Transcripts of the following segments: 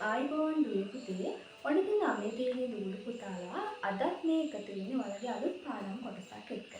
ආයිබෝන් දුවේ පුතේ ඔන්න ඉතින් ළමයි තියෙන දුරු පුතාලා අදත් මේ එකතු වෙන්නේ ඔයාලගේ අලුත් පාඩම් කොටසක් එක්ක.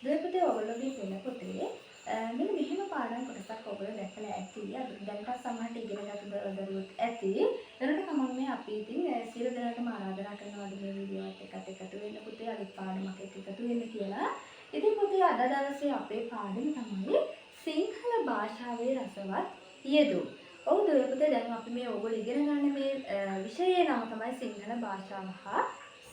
දුවේ පුතේ ඔයගොල්ලෝගේ පෙළ පොතේ මෙන්න මෙහෙම පාඩම් කොටසක් ඔයගොල්ලෝ දැකලා ඇති. අද දැන්පත් සමහරට ඉගෙනගත්ත දරුවොත් ඇති. එතනට කමන්නේ අපි ඉතින් සියලු දෙනාටම ආරාධනා කරනවා මේ වීඩියෝ එකත් එකතු වෙන්න පුතේ අලුත් පාඩමක් එකතු වෙන්න කියලා. ඉතින් පුතේ අද දවසේ අපේ පාඩම තමයි සිංහල භාෂාවේ රසවත් යෙදුම්. ඔව් දුවේ පුතේ දැන් අපි මේ ඕගොල්ලෝ ඉගෙන ගන්න මේ විෂයේ නම තමයි සිංහල භාෂාව හා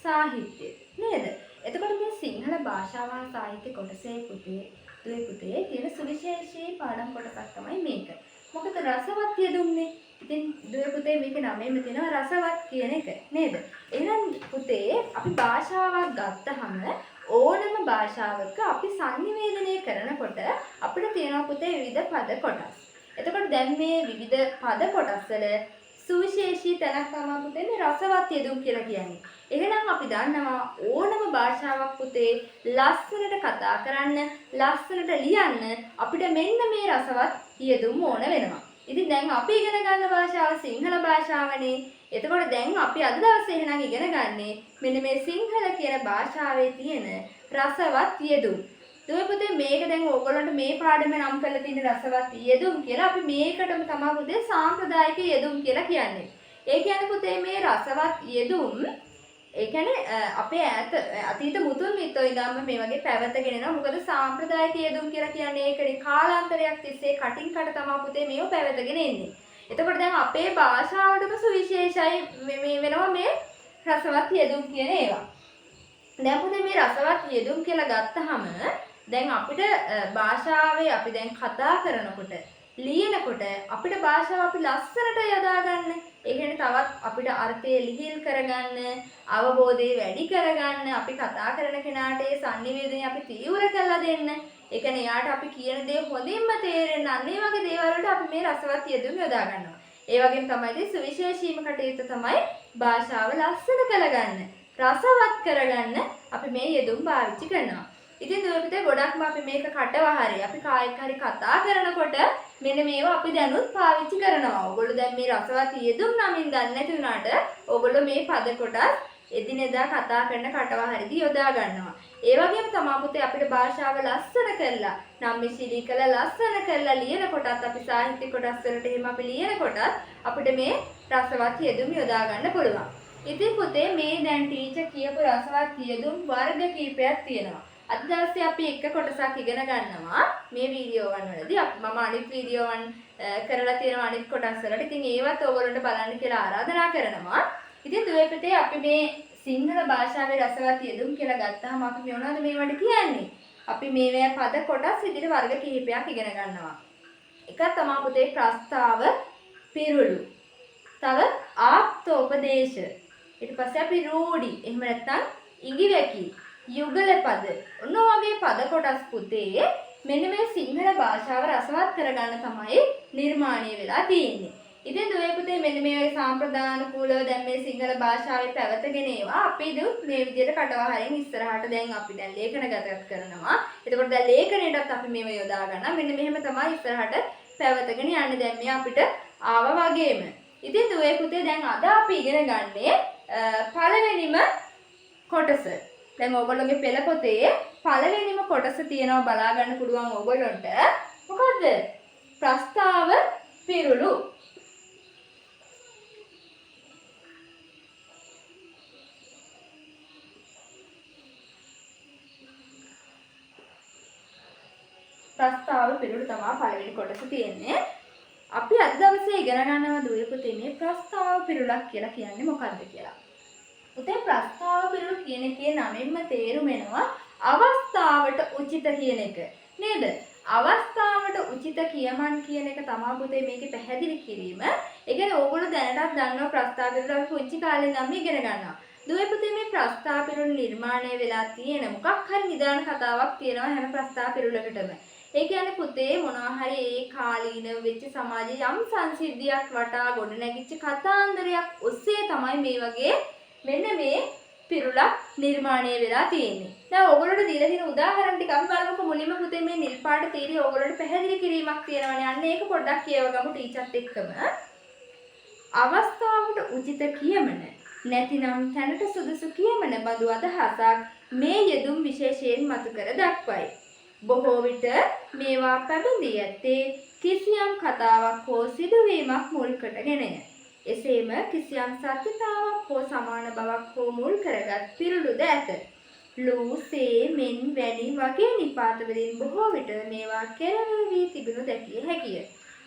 සාහිත්‍යය නේද? එතකොට මේ සිංහල භාෂාව හා සාහිත්‍ය කොටසේ පුතේ දුවේ පුතේ තියෙන සුවිශේෂී පාඩම් කොටසක් තමයි මේක. මොකද රසවත් යෙදුම්නේ. ඉතින් දුවේ පුතේ මේක නමෙම තියෙනවා රසවත් කියන එක නේද? එහෙනම් පුතේ අපි භාෂාවක් ගත්තහම ඕනම භාෂාවක අපි සංනිවේදනය කරනකොට අපිට තියෙනවා පුතේ විවිධ පද කොටස්. එතකොට දැන් මේ විවිධ පද කොටස් වල සුවිශේෂී තැනක් තමයි පුතේ මේ රසවත් යෙදුම් කියලා කියන්නේ. එහෙනම් අපි දන්නවා ඕනම භාෂාවක් පුතේ ලස්සනට කතා කරන්න, ලස්සනට ලියන්න අපිට මෙන්න මේ රසවත් යෙදුම් ඕන වෙනවා. ඉතින් දැන් අපි ඉගෙන ගන්න භාෂාව සිංහල භාෂාවනේ. එතකොට දැන් අපි අද දවසේ එහෙනම් ඉගෙන ගන්නේ මෙන්න මේ සිංහල කියන භාෂාවේ තියෙන රසවත් යෙදුම්. දුවේ පුතේ මේක දැන් ඕගොල්ලන්ට මේ පාඩමේ නම් කරලා තියෙන රසවත් යෙදුම් කියලා අපි මේකටම තමයි පුතේ සාම්ප්‍රදායික යෙදුම් කියලා කියන්නේ. ඒ කියන්නේ පුතේ මේ රසවත් යෙදුම් ඒ කියන්නේ අපේ අතීත මුතුන් මිත්තෝ ඉඳන්ම මේ වගේ පැවතගෙන යනවා. මොකද සාම්ප්‍රදායික යෙදුම් කියලා කියන්නේ ඒකනේ කාලාන්තරයක් තිස්සේ කටින් කට තමයි පුතේ මේව පැවතගෙන එන්නේ. එතකොට දැන් අපේ භාෂාවටම සුවිශේෂයි මේ වෙනවා මේ රසවත් යෙදුම් කියන ඒවා. දැන් පුතේ මේ රසවත් යෙදුම් කියලා ගත්තහම දැන් අපිට භාෂාවේ අපි දැන් කතා කරනකොට ලියනකොට අපිට භාෂාව අපි ලස්සනට යොදා ගන්න. ඒ කියන්නේ තවත් අපිට අර්ථය ලිහිල් කරගන්න, අවබෝධය වැඩි කරගන්න, අපි කතා කරන කෙනාට ඒ sannivedanaය අපි තීව්‍ර කරලා දෙන්න. ඒ කියන්නේ යාට අපි කියන දේ හොඳින්ම තේරෙන්න අන්න ඒ වගේ දේවල් වලට අපි මේ රසවත් යෙදුම් යොදා ගන්නවා. ඒ වගේම තමයි ඉතින් සුවිශේෂීම කටයුත්ත තමයි භාෂාව ලස්සන කරගන්න, රසවත් කරගන්න අපි මේ යෙදුම් පාවිච්චි කරනවා. ඉතින් දුවේ පුතේ ගොඩක්ම අපි මේක කටවහරේ අපි කායික හරි කතා කරනකොට මෙන්න මේවා අපි දැනුත් පාවිච්චි කරනවා. ඕගොල්ලෝ දැන් මේ රසවත් යෙදුම් නමින් දන්නේ නැති වුණාට ඕගොල්ලෝ මේ පද කොටස් එදිනෙදා කතා කරන කටවහරේදී යොදා ගන්නවා. ඒ වගේම තමයි පුතේ අපිට භාෂාව ලස්සන කරලා නම්මිශීලී කරලා ලස්සන කරලා ලියන කොටත් අපි සාහිත්‍ය කොටස් වලට එහෙම අපි ලියන කොටත් අපිට මේ රසවත් යෙදුම් යොදා ගන්න පුළුවන්. ඉතින් පුතේ මේ දැන් ටීචර් කියපු රසවත් යෙදුම් වර්ග කීපයක් තියෙනවා. අද දවසේ අපි එක කොටසක් ඉගෙන ගන්නවා මේ වීඩියෝ වලදී. මම අනිත් වීඩියෝ වන් කරලා තියෙනවා අනිත් කොටස් වලට. ඉතින් ඒවත් ඕගොල්ලන්ට බලන්න කියලා ආරාධනා කරනවා. ඉතින් දුවේ පුතේ අපි මේ සිංහල භාෂාවේ රසවත් යෙදුම් කියලා ගත්තාම අපි මොනවද මේවට කියන්නේ? අපි මේවැ පද කොටස් විදිහට වර්ග කිහිපයක් ඉගෙන ගන්නවා. එකක් තමයි පුතේ ප්‍රස්තාව, පිරුළු. තව ආප්තෝපදේශ. ඊට පස්සේ අපි රූඩි. එහෙම නැත්නම් ඉඟිවැකි. යුගල පද. ඔන්න ඔයගේ පද කොටස් පුතේ මෙන්න මේ සිංහල භාෂාව රසවත් කරගන්න තමයි නිර්මාණය වෙලා තියෙන්නේ. ඉතින් දුවේ පුතේ මෙන්න මේ වගේ සාම්ප්‍රදානුකූලව දැන් මේ සිංහල භාෂාවේ පැවතගෙන ඒවා අපි මේ විදිහට කටවහරින් ඉස්සරහට දැන් අපි දැන් ලේඛනගත කරනවා. එතකොට දැන් ලේඛනයටත් අපි මේව යොදා ගන්නවා. මෙන්න මෙහෙම තමයි ඉස්සරහට පැවතගෙන යන්නේ දැන් මේ අපිට ආවා වගේම. ඉතින් දුවේ පුතේ දැන් අද අපි ඉගෙන ගන්නේ පළවෙනිම කොටස. දැන් ඕගොල්ලෝගේ පෙළ පොතේ පළවෙනිම කොටස තියෙනවා බලා ගන්න පුළුවන් ඕගොල්ලන්ට. මොකද්ද? ප්‍රස්තාව, පිරුළු. ප්‍රස්තාව, පිරුළු තමයි පළවෙනි කොටස තියෙන්නේ. අපි අද දවසේ ඉගෙන ගන්නවා දුවේ පුතේ මේ ප්‍රස්තාව පිරුළක් කියලා කියන්නේ මොකද්ද කියලා. පුතේ ප්‍රස්තාව පිරුළු කියන එකේ නමින්ම තේරුම එනවා අවස්ථාවට උචිත කියන එක. නේද? අවස්ථාවට උචිත කියමන් කියන එක තමයි පුතේ මේකේ පැහැදිලි කිරීම. ඒ කියන්නේ ඕගොල්ලෝ දැනටත් දන්නවා ප්‍රස්තාව පිරුළු අපි පුංචි කාලේ ඉඳන් ඉගෙන ගන්නවා. දුවේ පුතේ මේ ප්‍රස්තාව පිරුළු නිර්මාණය වෙලා තියෙන මොකක් හරි නිදාන කතාවක් තියෙනවා හැම ප්‍රස්තාව පිරුළකටම. ඒ කියන්නේ පුතේ මොනවා හරි ඒ කාලීන වෙච්ච සමාජයේ යම් සංසිද්ධියක් වටා ගොඩනැගිච්ච කතාන්දරයක් ඔස්සේ තමයි මේ වගේ මෙන්න මේ පිරුළක් නිර්මාණය වෙලා තියෙන්නේ. දැන් ඕගොල්ලෝට දීලා තියෙන උදාහරණ ටික අපි බලමුකෝ. මුලින්ම පුතේ මේ නිල් පාට තීරිය ඕගොල්ලෝට පැහැදිලි කිරීමක් තියෙනවානේ. අන්න ඒක පොඩ්ඩක් කියව ගමු ටීචර්ත් එක්කම. අවස්ථාවට උචිත කියමන නැතිනම් තැනට සුදුසු කියමන බඳු අදහසක් මේ යෙදුම් විශේෂයෙන් මතු කර දක්වයි. බොහෝ විට මේවා පැමිණී ඇත්තේ කිසියම් කතාවක් හෝ සිදුවීමක් මුල් කොටගෙනය. එසේම කිසියම් සත්‍යතාවක් හෝ සමාන බවක් හෝ මුල් කරගත් පිරුළුද ඇත. ලූ, සේ, මෙන් වැනි වගේ නිපාත වලින් බොහෝ විට මේවා කෙරෙවි වී තිබෙනු දැකිය හැකිය.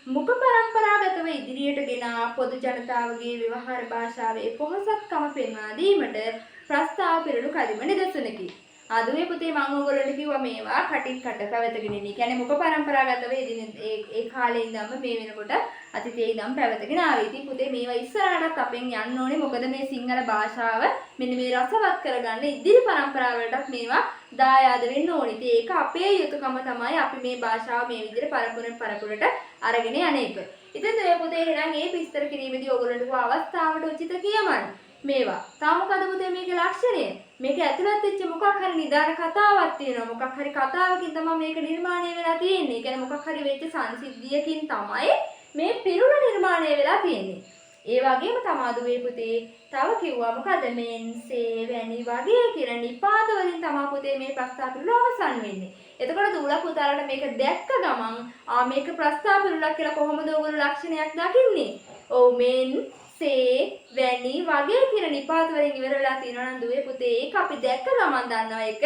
මුඛ පරම්පරාගතව ඉදිරියට ගෙන පොදු ජනතාවගේ ව්‍යවහාර භාෂාවේ පොහසත්කම පෙන්වා දීමට ප්‍රස්තාව පිරුණු කදිම නිදසුනකි. ආදුවේ පුතේ මම ඔයගොල්ලන්ට කිව්වා මේවා කටින් කට පැවතගෙන ඉන්නේ. කියන්නේ මුඛ පරම්පරාගතව ඒ කාලේ ඉඳන්ම මේ වෙනකොට අතීතයේ ඉඳන් පැවතගෙන ආවේ. ඉතින් පුතේ මේවා ඉස්සරහටත් අපෙන් යන්න ඕනේ. මොකද මේ සිංහල භාෂාව මෙන්න මේ රසවත් කරගන්න ඉදිරි පරම්පරාවලටත් මේවා දායාද වෙන්න ඕනේ. ඉතින් ඒක අපේ යුතුයකම තමයි අපි මේ භාෂාව මේ විදිහට පරපුරට අරගෙන යන්නේක. ඉතින් මේ පුතේ එහෙනම් මේ විස්තර කිරීමේදී ඔයගොල්ලන්ට අවස්ථාවට උචිත කියමන් මේවා. තාම මොකද පුතේ මේකේ ලක්ෂණය? මේක ඇතුළත් වෙච්ච මොකක් හරි නිදාන කතාවක් තියෙනවා. මොකක් හරි කතාවකින් තමයි මේක නිර්මාණය වෙලා තියෙන්නේ. ඒ කියන්නේ මොකක් හරි වෙච්ච සංසිද්ධියකින් තමයි මේ පිරුණ නිර්මාණය වෙලා තියෙන්නේ. ඒ වගේම තමයි පුතේ තව කිව්වා මොකද මෙන් සේ වැනි වගේ කියන නිපාත වලින් තමයි පුතේ මේ ප්‍රස්තාව පිරුළ අවසන් වෙන්නේ. එතකොට දූල පුතාලට මේක දැක්ක ගමන් මේක ප්‍රස්තාව පිරුළක් කියලා කොහොමද ඔයගොල්ලෝ ලක්ෂණයක් දකින්නේ? ඔව් මෙන් සේ වැනි වගේ කියන නිපාත වලින් ඉවර වෙලා තියෙනවා නම් දුවේ පුතේ ඒක අපි දැක්ක ගමන් දන්නවා ඒක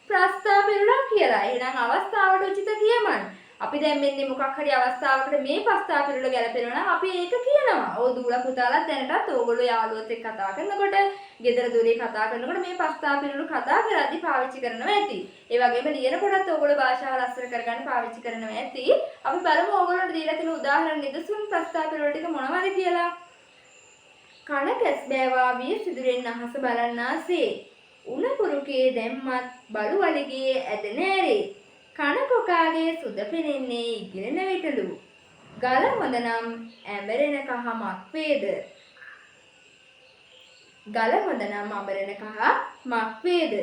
ප්‍රස්තාව පිරුළක් කියලා. එහෙනම් අවස්ථාවට උචිත කියමන්. අපි දැන් මෙන්න මොකක් හරි අවස්ථාවකට මේ ප්‍රස්තාව පිරුළ ගැලපෙනවා නම් අපි ඒක කියනවා. ඔය දූල පුතාලා දැනටත් ඕගොල්ලෝ යාළුවොත් එක්ක කතා කරනකොට, ගෙදර දොරේ කතා කරනකොට මේ ප්‍රස්තාව පිරුළු කතා කරද්දී පාවිච්චි කරනවා ඇති. ඒ වගේම ලියනකොටත් ඕගොල්ලෝ භාෂාව ලස්සන කරගන්න පාවිච්චි කරනවා ඇති. අපි බලමු ඕගොල්ලන්ට දීලා තියෙන උදාහරණ නිදසුන් ප්‍රස්තාව පිරුළු ටික මොනවද කියලා. කන කැස් බෑවා විය සිදුරෙන් අහස බලන්නාසේ උණ පුරුකේ දැම්මත් බලු වලිගේ ඇද නෑරේ කන කොකාගේ සුද පෙනෙන්නේ ඉගිලෙන විටලු ගල හොඳ නම් ඇඹරෙන කහ මක් වේද ගල හොඳ නම් අඹරෙන කහ මක් වේද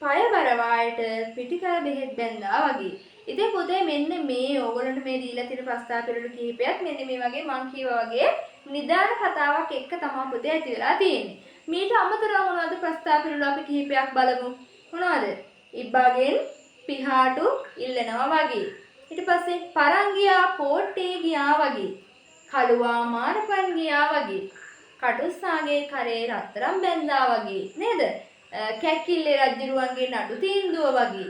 පය බරවායට පිටිකල බෙහෙත් බැන්දා වගේ. ඉතින් පුතේ මෙන්න මේ ඕගොල්ලන්ට මේ දීලා තියෙන ප්‍රස්තාව පිරුළු කිහිපයක් මෙන්න මේ වගේ මං කියවා වගේ නිදාන කතාවක් එක්ක තමයි පුතේ ඇති වෙලා තියෙන්නේ. මීට අමතරව මොනවද ප්‍රස්තාව පිරුළු අපි කිහිපයක් බලමු. මොනවද? ඉබ්බාගෙන් පිහාටු ඉල්ලනවා වගේ. ඊට පස්සේ පරංගියා පෝට්ටේ ගියා වගේ. කළුවා මාරපන් ගියා වගේ. කටුස්සාගේ කරේ රත්තරන් බැන්දා වගේ. නේද? කැකිල්ලේ රජුරුවන්ගේ නඩු තීන්දුව වගේ.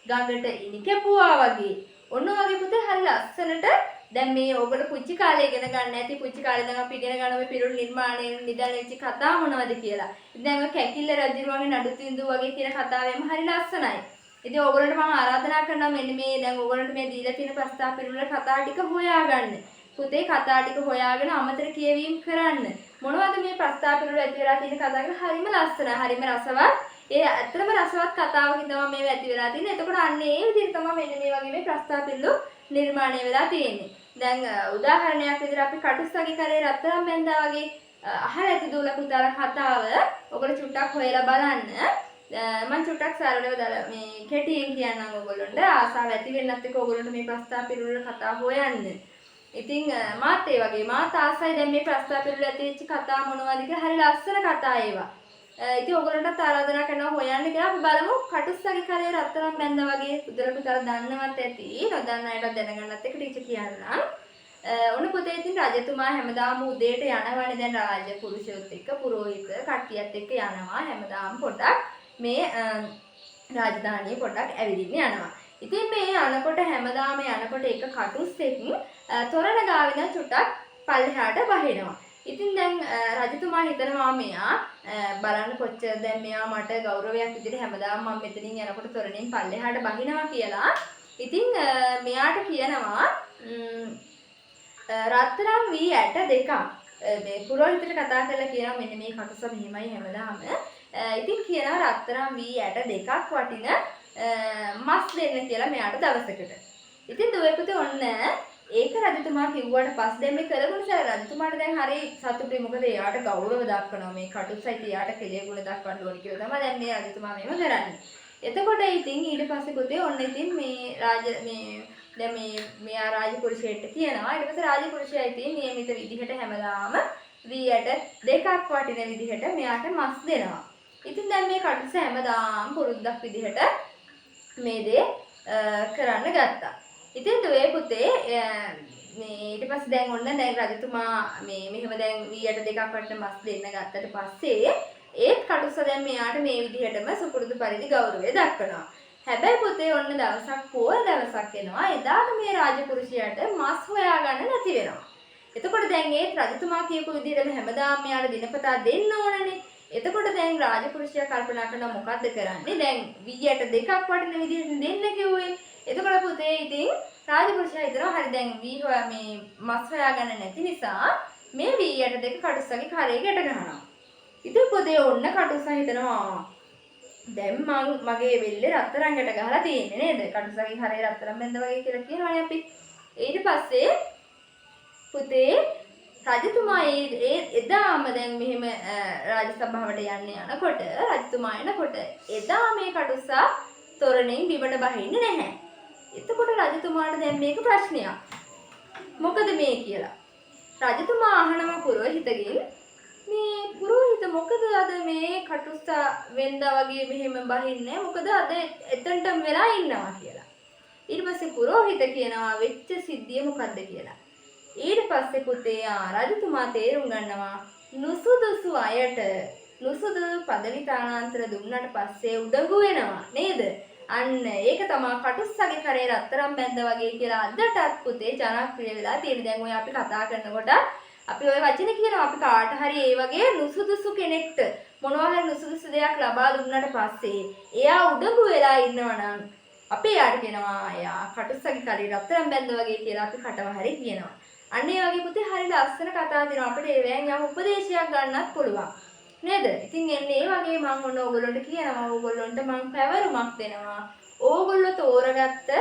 ගඟට ඉනි කැපුවා වගේ. ඔන්න වගේ පුතේ හරි ලස්සනට දැන් මේ ඔයගොල්ලෝ පුංචි කාලේ ඉගෙන ගන්න ඇති පුංචි කාලේ දැන් අපි ඉගෙන ගන්න මේ පිරුළු නිර්මාණයෙන් නිදාන වෙච්ච කතා මොනවද කියලා. ඉතින් දැන් ඔය කැකිල්ල රජුරුවන්ගේ නඩු තීන්දුව වගේ කියන කතාවෙම හරි ලස්සනයි. ඉතින් ඔයගොල්ලන්ට මම ආරාධනා කරනවා මෙන්න මේ දැන් ඔයගොල්ලන්ට මේ දීලා තියෙන ප්‍රස්තාව පිරුළ කතා ටික හොයාගන්න. පුතේ කතා ටික හොයාගෙන අමතර කියවීම කරන්න. මොනවද මේ ප්‍රස්තාව පිරුළ ඇති වෙලා තියෙන කතා කරලා හරිම ලස්සනයි. හරිම රසවත්. ඒ ඇත්තම රසවත් කතාවකින් තමයි මේව ඇති වෙලා තියෙන්නේ. එතකොට අන්න ඒ විදිහට තමයි මෙන්න මේ වගේ මේ ප්‍රස්තාව පිරුළු නිර්මාණය වෙලා තියෙන්නේ. දැන් උදාහරණයක් විදිහට අපි කටුස්සගේ කරේ රත්තරන් බැන්දා වගේ අහලා ඇති දූල පුතාලා කතාව ඔයගොල්ලෝ චුට්ටක් හොයලා බලන්න. මම චුට්ටක් සරලව දාලා මේ කෙටියෙන් කියන්නම් ඔයගොල්ලන්ට ආසාව ඇති වෙන්නත් එක්ක ඔයගොල්ලන්ට මේ ප්‍රස්තාව පිරුළ කතා හොයන්න. ඉතින් මාත් ඒ වගේ මාත් ආසයි දැන් මේ ප්‍රස්තාව පිරුළ ඇති වෙච්ච කතා මොනවද කියලා හරි ලස්සන කතා ඒවා. ඉතින් ඔයගොල්ලන්ට ආරාධනා කරනවා හොයන්න කියලා අපි බලමු කටුස්සගේ කරේ රත්තරන් බැන්දා වගේ උදේට පුතාලා දන්නවත් ඇති නොදන්න අයට දැනගන්නත් එක ටීචර් කියන්නම්. ඔන්න පුතේ ඉතින් රජතුමා හැමදාම උදේට යනවානේ දැන් රාජ පුරුෂයොත් එක්ක පුරෝහිත කට්ටියත් එක්ක යනවා හැමදාම පොඩ්ඩක් මේ රාජධානිය පොඩ්ඩක් ඇවිදින්න යනවා. ඉතින් මේ යනකොට හැමදාම යනකොට එක කටුස්සෙක් තොරණ ගාවින් චුට්ටක් පල්ලෙහාට බහිනවා. ඉතින් දැන් රජතුමා හිතනවා මෙයා බලන්න කොච්චර දැන් මෙයා මට ගෞරවයක් විදිහට හැමදාම මම මෙතනින් යනකොට තොරණෙන් පල්ලෙහාට බහිනවා කියලා. ඉතින් මෙයාට කියනවා රත්තරන් වී ඇට දෙකක් මේ පුරෝහිතට කතා කරලා කියනවා මෙන්න මේ කටුස මෙහිමයි හැමදාම. ඉතින් කියනවා රත්තරන් වී ඇට දෙකක් වටින මස් දෙන්න කියලා මෙයාට දවසකට. ඉතින් දුවේ පුතේ ඔන්න ඒක රජතුමා කිව්වට පස්සේ දැන් මේ කරගුණ සර රජතුමාට දැන් හරි සතුටුයි. මොකද එයාට ගෞරව දක්වනවා මේ කටුස්සයිට එයාට කෙලෙ ගුණ දක්වන්න ඕනි කියලා තමයි දැන් මේ රජතුමා මේව කරන්නේ. එතකොට ඉතින් ඊට පස්සේ පුතේ ඔන්න ඉතින් මේ දැන් මෙයා රාජපුරුෂයෙක්ට කියනවා. ඊට පස්සේ රාජපුරුෂයා ඉතින් නියමිත විදිහට හැමදාම වීයට දෙකක් වටින විදිහට මෙයාට මස් දෙනවා. ඉතින් දැන් මේ කටුස හැමදාම පුරුද්දක් විදිහට මේ දේ කරන්න ගත්තා. ඉතින් දුවේ පුතේ මේ ඊට පස්සේ දැන් ඔන්න දැන් රජතුමා මෙහෙම දැන් වීයට දෙකක් වටින මස් දෙන්න ගත්තට පස්සේ ඒත් කටුස දැන් මෙයාට මේ විදිහටම සුපුරුදු පරිදි ගෞරවය දක්වනවා. හැබැයි පුතේ ඔන්න දවසක් පොය දවසක් එනවා. එදාට මේ රාජපුරුෂයාට මස් හොයාගන්න නැති වෙනවා. එතකොට දැන් ඒ රජතුමා කියපු විදිහටම හැමදාම මෙයාට දිනපතා දෙන්න ඕනනේ. එතකොට දැන් රාජපුරුෂයා කල්පනා කරනවා මොකද්ද කරන්නේ? දැන් වීයට දෙකක් වටින විදිහට දෙන්න කිව්වේ. එතකොට පුතේ ඉතින් රාජපුරුෂයා හිතනවා හරි දැන් වී හොයා මේ මස් හොයාගන්න නැති නිසා මේ වීයට දෙක කටුස්සගේ කරේ ගැට ගන්නවා. ඉතින් පුතේ ඔන්න කටුස්සා හිතනවා දැන් මගේ වෙල්ලේ රත්තරන් ගැට ගහලා තියෙන්නේ නේද? කටුස්සගේ කරේ රත්තරන් බැඳ වගේ කියලා කියනවානේ අපි. ඊට පස්සේ පුතේ රජතුමා එදාම දැන් මෙහෙම රාජසභාවට යනකොට රජතුමා එනකොට එදා මේ කටුස්සා තොරණෙන් බිමට බහින්නේ නැහැ. එතකොට රජතුමාට දැන් මේක ප්‍රශ්නයක්. මොකද මේ කියලා. රජතුමා අහනවා පුරোহিতගෙන් මේ පුරোহিত මොකද අද මේ කටුස්සා වෙන්දා වගේ මෙහෙම බහින්නේ? මොකද අද එතනටම වෙලා ඉන්නවා කියලා. ඊට පස්සේ පුරোহিত කියනවා වෙච්ච සිද්ධිය මොකද්ද කියලා. ඊට පස්සේ පුතේ රජතුමා තේරුම් ගන්නවා නුසුදුසු අයට නුසුදු පදවි තානාන්තර දුන්නට පස්සේ උඩඟු වෙනවා නේද? අන්න ඒක තමයි කටුස්සගේ කරේ රත්තරන් බැඳ වගේ කියලා අදටත් පුතේ ජනප්‍රිය වෙලා තියෙන. දැන් ඔය අපි කතා කරනකොට අපි ওই වචනේ කියනවා අපි කාට හරි ඒ වගේ නුසුදුසු කෙනෙක්ට මොනවා හරි නුසුදුසු දෙයක් ලබා දුන්නාට පස්සේ එයා උඩඟු වෙලා ඉන්නවනම් අපි යාට කියනවා එයා කටුස්සගේ කරේ රත්තරන් බැඳ වගේ කියලා අපි කටවහරි කියනවා. අන්න ඒ වගේ පුතේ හරි ලස්සන කතා දෙනවා. අපිට ඒවෙන් යම් උපදේශයක් ගන්නත් පුළුවන්. නේද? ඉතින් එන්නේ ඒ වගේ මම ඔන්න ඕගොල්ලන්ට කියනවා ඕගොල්ලන්ට මම පැවරුමක් දෙනවා. ඕගොල්ලෝ තෝරගත්ත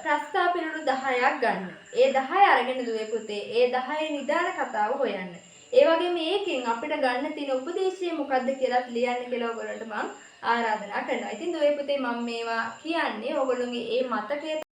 ප්‍රස්තාව පිළිතුරු 10ක් ගන්න. ඒ 10 අරගෙන දුවේ පුතේ ඒ 10 නිදාන කතාව හොයන්න. ඒ වගේ මේකෙන් අපිට ගන්න තියෙන උපදේශය මොකද්ද කියලා ලියන්න කියලා ඕගොල්ලන්ට මම ආරාධනා කරනවා. ඉතින් දුවේ පුතේ මම මේවා කියන්නේ ඕගොල්ලෝගේ ඒ මතකයේ